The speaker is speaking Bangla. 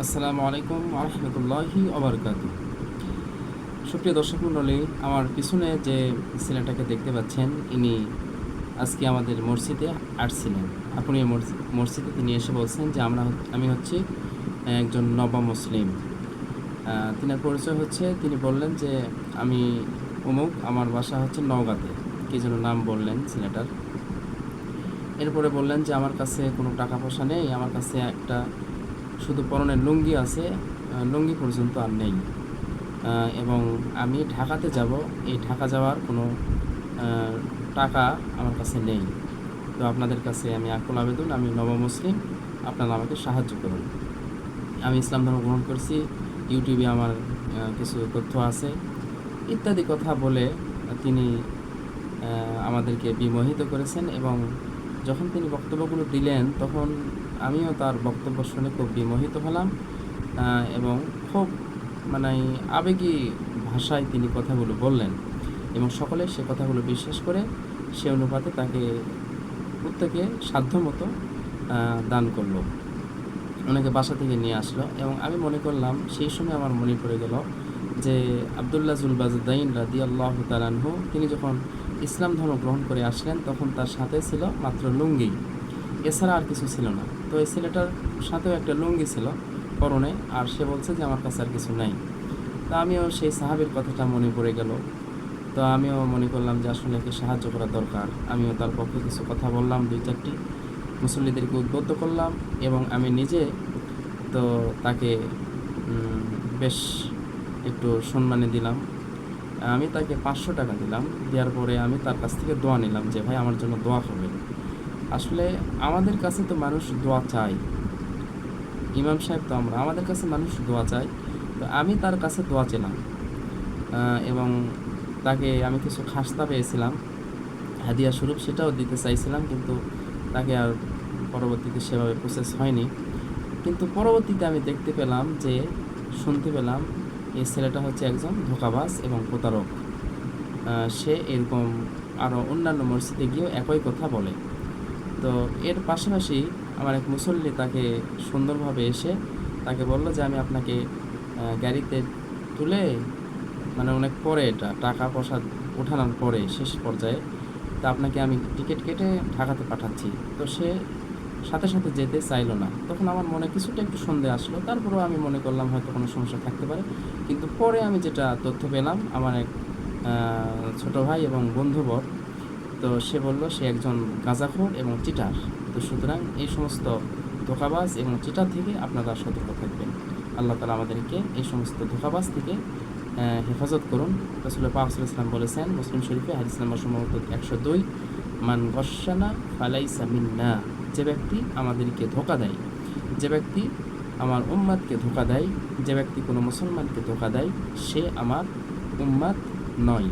আসসালামু আলাইকুম রহমতুল্লাহি ওবরকাতু। সুপ্রিয় দর্শক মণ্ডলী, আমার পিছনে যে ছেলেটাকে দেখতে পাচ্ছেন, ইনি আজকে আমাদের মসজিদে আসছিলেন। আপনি এই মসজিদে তিনি এসে বলছেন যে আমি হচ্ছি একজন নব মুসলিম। তিনার পরিচয় হচ্ছে, তিনি বললেন যে আমি অমুক, আমার বাসা হচ্ছে নওগাঁতে, কী যেন নাম বললেন ছেলেটার। এরপরে বললেন যে আমার কাছে কোনো টাকা পয়সা নেই, আমার কাছে একটা শুধু পরনের লুঙ্গি আছে, লুঙ্গি পর্যন্ত আর নেই, এবং আমি ঢাকাতে যাব, এই ঢাকা যাওয়ার কোনো টাকা আমার কাছে নেই। তো আপনাদের কাছে আমি আকুল আবেদন, আমি নব মুসলিম, আপনারা আমাকে সাহায্য করুন। আমি ইসলাম ধর্ম গ্রহণ করছি, ইউটিউবে আমার কিছু তথ্য আছে, ইত্যাদি কথা বলে তিনি আমাদেরকে বিমোহিত করেছেন। এবং যখন তিনি বক্তব্যগুলো দিলেন, তখন আমিও তার বক্তব্য শুনে খুব বিমোহিত হলাম, এবং খুব মানে আবেগী ভাষায় তিনি কথাগুলো বললেন, এবং সকলে সে কথাগুলো বিশ্বাস করে সে অনুপাতে তাকে প্রত্যেকে সাধ্যমতো দান করলো, অনেকে বাসা থেকে নিয়ে আসলো। এবং আমি মনে করলাম, সেই সময় আমার মনে পড়ে গেল যে আবদুল্লাহ জুলবাজুদ্দাইন রাদিয়াল্লাহু তাআলা আনহু, তিনি যখন ইসলাম ধর্ম গ্রহণ করে আসলেন, তখন তার সাথে ছিল মাত্র লুঙ্গি, এছাড়া আর কিছু ছিল না। তো এই ছেলেটার সাথেও একটা লুঙ্গি ছিল পরনে, আর সে বলছে যে আমার কাছে আর কিছু নাই। তা আমিও সেই সাহাবীর কথাটা মনে পড়ে গেল। তো আমিও মনে করলাম যে আসলে একে সাহায্য করা দরকার। আমিও তার পক্ষে কিছু কথা বললাম, 2-4টি মুসল্লিদেরকে উদ্বুদ্ধ করলাম, এবং আমি নিজে তো তাকে বেশ একটু সম্মানী দিলাম। আমি তাকে 500 টাকা দিলাম। দেওয়ার পরে আমি তার কাছ থেকে দোয়া নিলাম যে ভাই, আমার জন্য দোয়া করবেন। আসলে আমাদের কাছে তো মানুষ দোয়া চায়, ইমাম সাহেব তো আমরা, আমাদের কাছে মানুষ দোয়া চায়। তো আমি তার কাছে দোয়া চেলাম, এবং তাকে আমি কিছু খাস্তা পেয়েছিলাম হাদিয়া স্বরূপ, সেটাও দিতে চাইছিলাম, কিন্তু তাকে আর পরবর্তীতে সেভাবে প্রসেস হয়নি। কিন্তু পরবর্তীতে আমি দেখতে পেলাম, যে শুনতে পেলাম, এই ছেলেটা হচ্ছে একজন ধোঁকাবাজ এবং প্রতারক। সে এরকম আরও অন্যান্য মসজিদে গিয়েও একই কথা বলে। তো এর পাশাপাশি আমার এক মুসল্লি তাকে সুন্দরভাবে এসে তাকে বলল যে আমি আপনাকে গাড়িতে তুলে, মানে অনেক পরে, এটা টাকা পয়সা ওঠানোর পরে শেষ পর্যায়ে, তা আপনাকে আমি টিকিট কেটে ঢাকাতে পাঠাচ্ছি। তো সে সাথে সাথে যেতে চাইলো না। তখন আমার মনে কিছুটা একটু সন্দেহ আসলো, তারপরেও আমি মনে করলাম হয়তো কোনো সমস্যা থাকতে পারে। কিন্তু পরে আমি যেটা তথ্য পেলাম, আমার এক ছোটো ভাই এবং বন্ধুবর, তো সে বলল সে একজন গাঁজাখোর এবং চিটার। তো সুতরাং এই সমস্ত ধোঁকাবাজ এবং চিটার থেকে আপনারা সতর্ক থাকবেন। আল্লাহ তাআলা আমাদেরকে এই সমস্ত ধোঁকাবাজ থেকে হেফাজত করুন। রাসূল পাক সাল্লাল্লাহু আলাইহি ওয়াসাল্লাম বলেছেন, মুসলিম শরীফে হাদিস নাম্বার সম্ভবত 102, মান গশ্বানা ফালাইসা মিন্না, যে ব্যক্তি আমাদেরকে ধোঁকা দেয়, যে ব্যক্তি আমার উম্মাতকে ধোঁকা দেয়, যে ব্যক্তি কোনো মুসলমানকে ধোঁকা দেয়, সে আমার উম্মাত নয়।